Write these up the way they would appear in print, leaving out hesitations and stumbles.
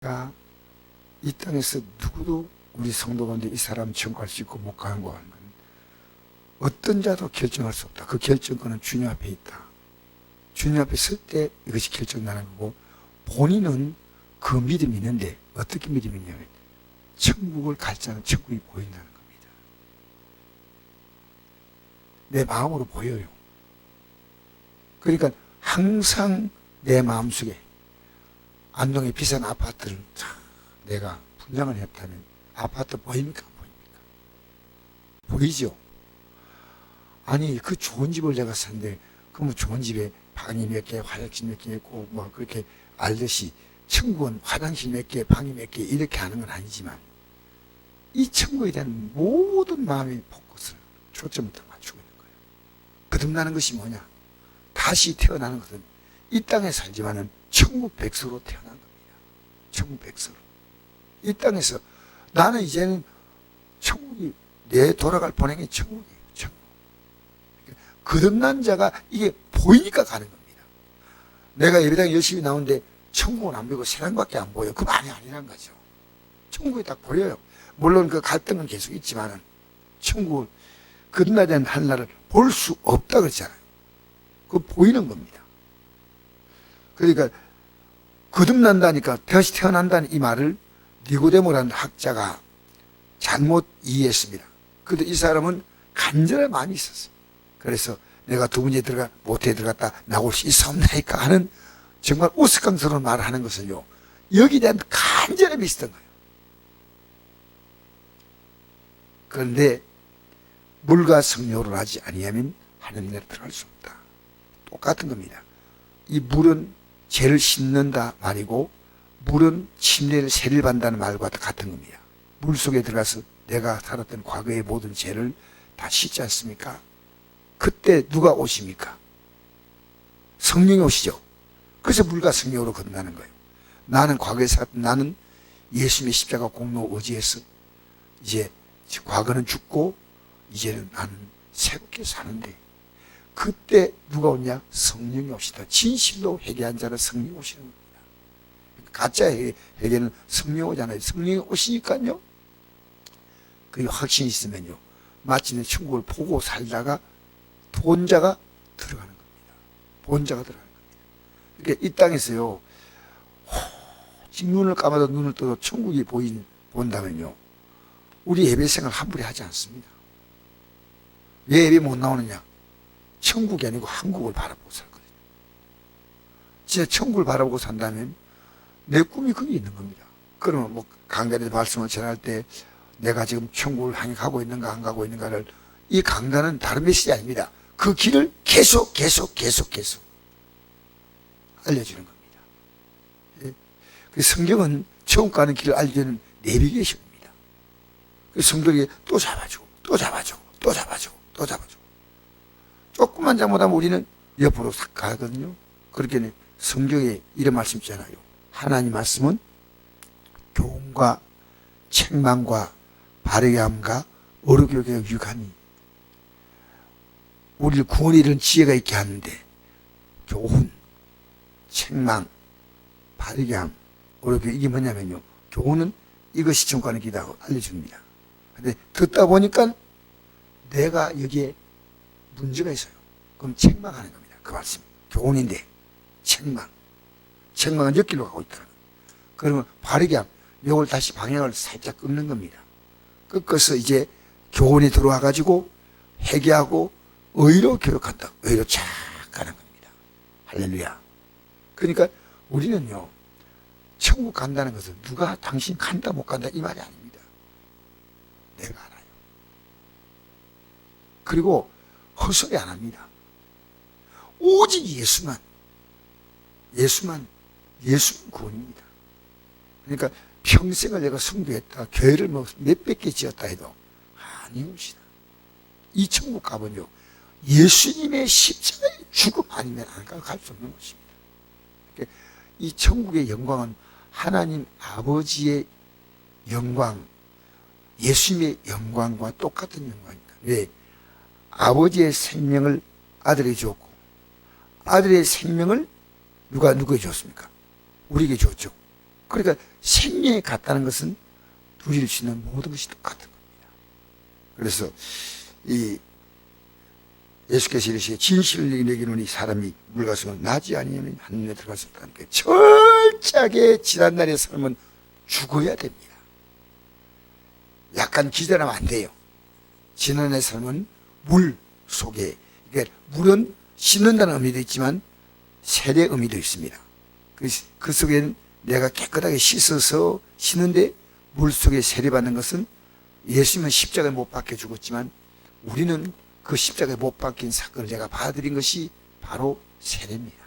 가 이 땅에서 누구도 우리 성도 가운데 이 사람 천국할 수 있고 못 가는 거 하는 건 어떤 자도 결정할 수 없다. 그 결정권은 주님 앞에 있다. 주님 앞에 설 때 이것이 결정나는 거고, 본인은 그 믿음이 있는데 어떻게 믿음이 있냐면 천국을 갈 자는 천국이 보인다는 겁니다. 내 마음으로 보여요. 그러니까 항상 내 마음속에 안동의 비싼 아파트를 내가 분양을 했다면 아파트 보입니까? 안 보입니까? 보이죠? 아니 그 좋은 집을 내가 샀는데 그러면 좋은 집에 방이 몇 개, 화장실 몇 개 있고 뭐 그렇게 알듯이 천국은 화장실 몇 개, 방이 몇 개 이렇게 하는 건 아니지만 이 천국에 대한 모든 마음의 포커스를 초점을 다 맞추고 있는 거예요. 거듭나는 것이 뭐냐? 다시 태어나는 것은 이 땅에 살지만은 천국 백성으로 태어난 겁니다. 천국 백성으로. 이 땅에서 나는 이제는 천국이 내 돌아갈 보내는 게 천국이에요. 천국. 거듭난 자가 이게 보이니까 가는 겁니다. 내가 예배당 열심히 나오는데 천국은 안 보이고 세상밖에 안 보여. 그 말이 아니란 거죠. 천국이 딱 보여요. 물론 그 갈등은 계속 있지만은 천국을 거듭나지 않은 날을 볼 수 없다 그랬잖아요. 그거 보이는 겁니다. 그러니까 거듭난다니까 다시 태어난다는 이 말을 니고데모라는 학자가 잘못 이해했습니다. 그런데 이 사람은 간절한 마음이 있었어요. 그래서 내가 두 번째 모태에 들어갔다 나올 수 있었나이까 하는 정말 우스꽝스러운 말을 하는 것은요, 여기에 대한 간절함이 있었던 거예요. 그런데 물과 성령으로 하지 아니하면 하느님에 들어갈 수 없다. 똑같은 겁니다. 이 물은 죄를 씻는다 말이고 물은 침례를 세를 받는다는 말과 같은 겁니다. 물 속에 들어가서 내가 살았던 과거의 모든 죄를 다 씻지 않습니까? 그때 누가 오십니까? 성령이 오시죠. 그래서 물과 성령으로 건너는 거예요. 나는 과거에 살았던 나는 예수님의 십자가 공로 의지해서 이제 과거는 죽고 이제는 나는 새롭게 사는데, 그때 누가 오냐? 성령이 오시다. 진실로 회개한 자는 성령이 오시는 겁니다. 가짜 회개는 성령이 오잖아요. 성령이 오시니까요, 그 확신이 있으면요, 마침내 천국을 보고 살다가 본자가 들어가는 겁니다. 본자가 들어가는 겁니다. 그러니까 이 땅에서요, 지금 눈을 감아도 눈을 떠도 천국이 본다면요, 우리 예배 생활 함부로 하지 않습니다. 왜 예배 못 나오느냐? 천국이 아니고 한국을 바라보고 살거든요. 진짜 천국을 바라보고 산다면 내 꿈이 거기 있는 겁니다. 그러면 뭐 강단에서 말씀을 전할 때 내가 지금 천국을 향해 가고 있는가 안 가고 있는가를, 이 강단은 다른 메시지 아닙니다. 그 길을 계속 알려주는 겁니다. 예. 그 성경은 천국 가는 길을 알려주는 내비게이션입니다. 그 성도에게 또 잡아주고 또 잡아주고 또 잡아주고 또 잡아주고, 조금만 잘못하면 우리는 옆으로 싹 가거든요. 그렇게 성경에 이런 말씀 있잖아요. 하나님 말씀은 교훈과 책망과 바르게 함과 어루교육에 유익하니, 우리를 구원에 이르는 지혜가 있게 하는데 교훈, 책망, 바르게 함, 어루교육, 이게 뭐냐면요, 교훈은 이것이 천국 가는 길이라고 알려줍니다. 근데 듣다 보니까 내가 여기에 문제가 있어요. 그럼 책망하는 겁니다. 그 말씀. 교훈인데 책망은 옆길로 가고 있더라고요. 그러면 바르게 함, 이걸 다시 방향을 살짝 끊는 겁니다. 꺾어서 이제 교훈이 들어와 가지고 회개하고 의로 교육한다. 의로 착 가는 겁니다. 할렐루야. 그러니까 우리는요, 천국 간다는 것은 누가 당신 간다 못 간다 이 말이 아닙니다. 내가 알아요. 그리고 헛소리 안 합니다. 오직 예수만 구원입니다. 그러니까 평생을 내가 성도했다, 교회를 뭐 몇백 개 지었다 해도 아니옵시다. 이 천국 가면요, 예수님의 십자가의 죽음 아니면 안 갈 수 없는 것입니다. 그러니까 이 천국의 영광은 하나님 아버지의 영광, 예수님의 영광과 똑같은 영광입니다. 왜? 아버지의 생명을 아들에게 주었고, 아들의 생명을 누가 누구에게 줬습니까? 우리에게 줬죠. 그러니까 생명이 같다는 것은 누릴 수 있는 모든 것이 똑같은 겁니다. 그래서 이 예수께서 이르시되 진실을 내기노니 사람이 물가슴을 나지 아니하면 하늘에 들어갈 수 없다는 게 철저하게 지난날의 삶은 죽어야 됩니다. 약간 기절하면 안 돼요. 지난날의 삶은 물 속에, 그러니까 물은 씻는다는 의미도 있지만 세례 의미도 있습니다. 그 속에는 내가 깨끗하게 씻어서 씻는데 물 속에 세례받는 것은 예수님은 십자가에 못 박혀 죽었지만 우리는 그 십자가에 못 박힌 사건을 제가 받아들인 것이 바로 세례입니다.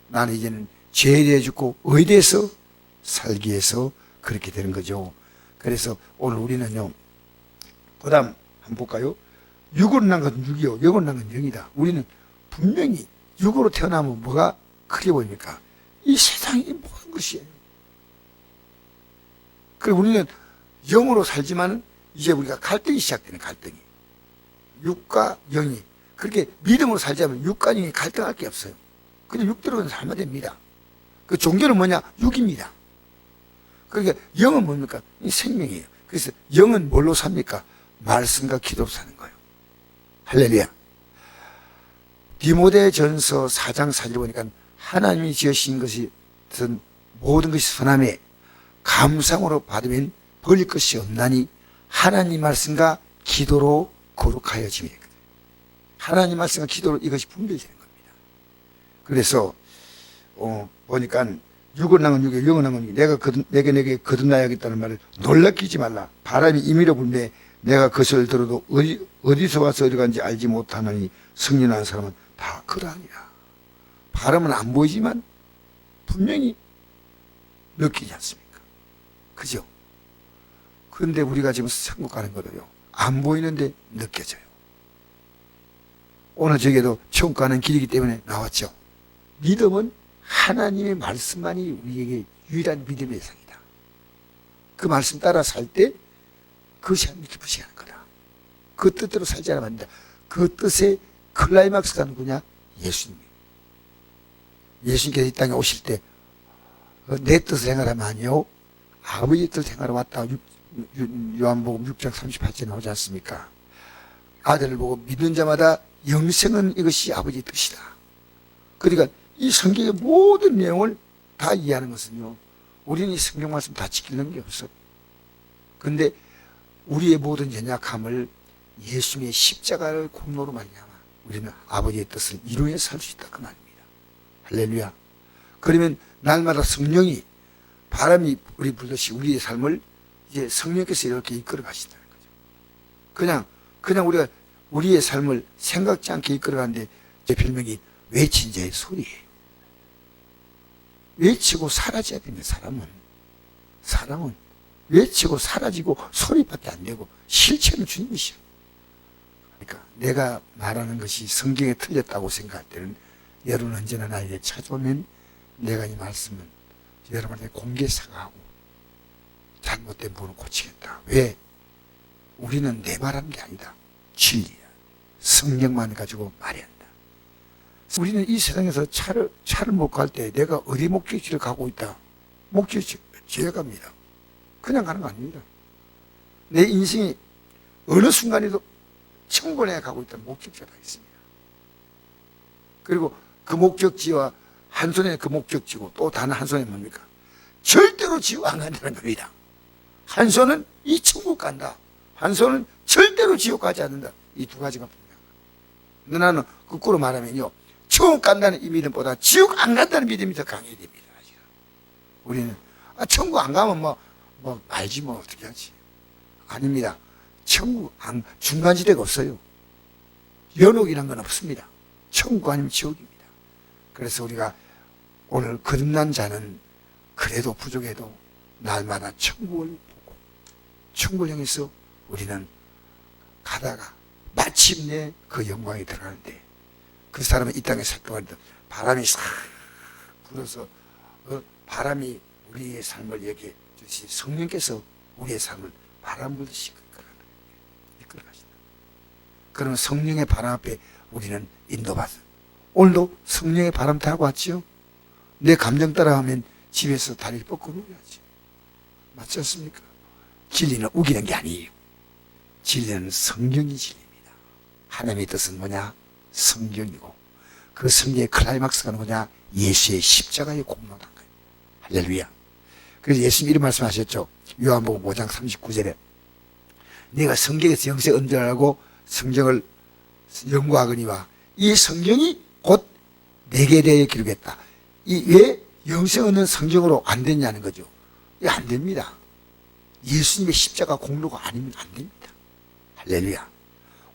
나는 이제는 죄에 대해 죽고 의에 대해서 살기 위해서 그렇게 되는 거죠. 그래서 오늘 우리는요, 그 다음 한번 볼까요? 육으로 난 건 6이요, 영으로 난 건 0이다. 우리는 분명히 육으로 태어나면 뭐가 크게 보입니까? 이 세상이 모든 것이에요. 그리고 우리는 영으로 살지만 이제 우리가 갈등이 시작되는 갈등이. 육과 영이. 그렇게 믿음으로 살자면 육과 영이 갈등할 게 없어요. 그냥 육대로 살면 됩니다. 그 종교는 뭐냐? 육입니다. 그러니까 영은 뭡니까? 이 생명이에요. 그래서 영은 뭘로 삽니까? 말씀과 기도로 사는 거예요. 할렐루야. 디모데전서 4장 4절 보니까 하나님이 지으신 것이 모든 것이 선함에 감상으로 받으면 버릴 것이 없나니 하나님 말씀과 기도로 거룩하여짐이 되거든요. 하나님 말씀과 기도로 이것이 분별되는 겁니다. 그래서 보니까 육을 낳은 육에 영을 낳은 육에 내게 거듭나야겠다는 말을 놀랍히지 말라. 바람이 임의로 불매 내가 그것을 들어도 어디서 와서 어디 간지 알지 못하느니 승리하는 사람은 다 그러하니라. 바람은 안 보이지만 분명히 느끼지 않습니까? 그죠? 그런데 우리가 지금 천국 가는 거도요, 안 보이는데 느껴져요. 오늘 저게도 천국 가는 길이기 때문에 나왔죠. 믿음은 하나님의 말씀만이 우리에게 유일한 믿음의 대상이다. 그 말씀 따라 살 때 그것이 하나님 기쁘시게 하는 거다. 그 뜻대로 살지 않으면 안 된다. 그 뜻의 클라이막스가 누구냐? 예수님이에요. 예수님께서 이 땅에 오실 때 내 뜻을 행하라면 아니요, 아버지의 뜻을 행하러 왔다. 요한복음 6장 38절에 나오지 않습니까? 아들을 보고 믿는 자마다 영생은 이것이 아버지의 뜻이다. 그러니까 이 성경의 모든 내용을 다 이해하는 것은요, 우리는 이 성경 말씀 다 지키는 게 없어요. 그런데 우리의 모든 연약함을 예수님의 십자가를 공로로 말미암아 우리는 아버지의 뜻을 이루어 살 수 있다, 그 말입니다. 할렐루야. 그러면 날마다 성령이 바람이 우리 불듯이 우리의 삶을 이제 성령께서 이렇게 이끌어 가신다는 거죠. 그냥 우리가 우리의 삶을 생각지 않게 이끌어 가는데 제 별명이 외친 자의 소리예요. 외치고 사라져야 됩니다. 사람은 외치고 사라지고 소리밖에 안 되고 실체는 주님이시죠. 그러니까 내가 말하는 것이 성경에 틀렸다고 생각할 때는 여러분 언제나 나에게 찾아오면 내가 이 말씀은 여러분한테 공개 사과하고 잘못된 부분을 고치겠다. 왜? 우리는 내 말하는 게 아니다. 진리야. 성경만 가지고 말해야 한다. 우리는 이 세상에서 차를 몰고 갈 때 내가 어디 목적지를 가고 있다. 목적지 지에 갑니다. 그냥 가는 거 아닙니다. 내 인생이 어느 순간에도 천국에 가고 있다는 목적지가 다 있습니다. 그리고 그 목적지와 한 손에 그 목적지고 또 다른 한 손에 뭡니까? 절대로 지옥 안 간다는 겁니다. 한 손은 이 천국 간다. 한 손은 절대로 지옥 가지 않는다. 이 두 가지가 분명합니다. 나는 거꾸로 말하면요, 천국 간다는 이 믿음보다 지옥 안 간다는 믿음이 더 강해야 됩니다. 우리는 천국 안 가면 알지 어떻게 하지. 아닙니다. 천국 중간지대가 없어요. 연옥이란 건 없습니다. 천국 아니면 지옥입니다. 그래서 우리가 오늘 거듭난 자는 그래도 부족해도 날마다 천국을 보고 천국을 향해서 우리는 가다가 마침내 그 영광에 들어가는데, 그 사람은 이 땅에 살동안에도 바람이 싹 불어서 바람이 우리의 삶을 얘기해 주시, 성령께서 우리의 삶을 바람 불듯이 이끌어 가신다. 그러면 성령의 바람 앞에 우리는 인도받아. 오늘도 성령의 바람 타고 왔지요. 내 감정 따라가면 집에서 다리를 뻗고 누워야지. 맞지 않습니까? 진리는 우기는 게 아니에요. 진리는 성경이 진리입니다. 하나님의 뜻은 뭐냐? 성경이고, 그 성경의 클라이막스가 뭐냐? 예수의 십자가의 공로단 거예요. 할렐루야. 그래서 예수님 이런 말씀하셨죠. 요한복음 5장 39절에 내가 성경에서 영생 언제라고 성경을 연구하거니와 이 성경이 곧 내게 대해 기록했다. 이 왜 영생 얻는 성경으로 안 됐냐는 거죠. 이게 안 됩니다. 예수님의 십자가 공로가 아니면 안 됩니다. 할렐루야.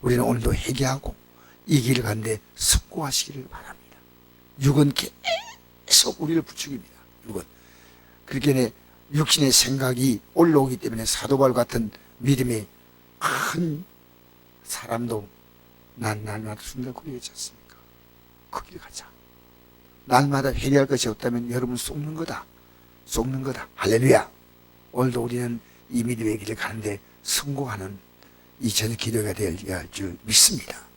우리는 오늘도 회개하고 이 길을 가는데 성공하시기를 바랍니다. 육은 계속 우리를 부추깁니다. 육은. 그렇게 육신의 생각이 올라오기 때문에 사도 바울 같은 믿음의 큰 사람도 난 날마다 순간거리지 않습니까? 그 길 가자. 날마다 회개할 것이 없다면 여러분 속는 거다. 속는 거다. 할렐루야. 오늘도 우리는 이 믿음의 길을 가는데 성공하는 이 저녁 기도가 될 줄 믿습니다.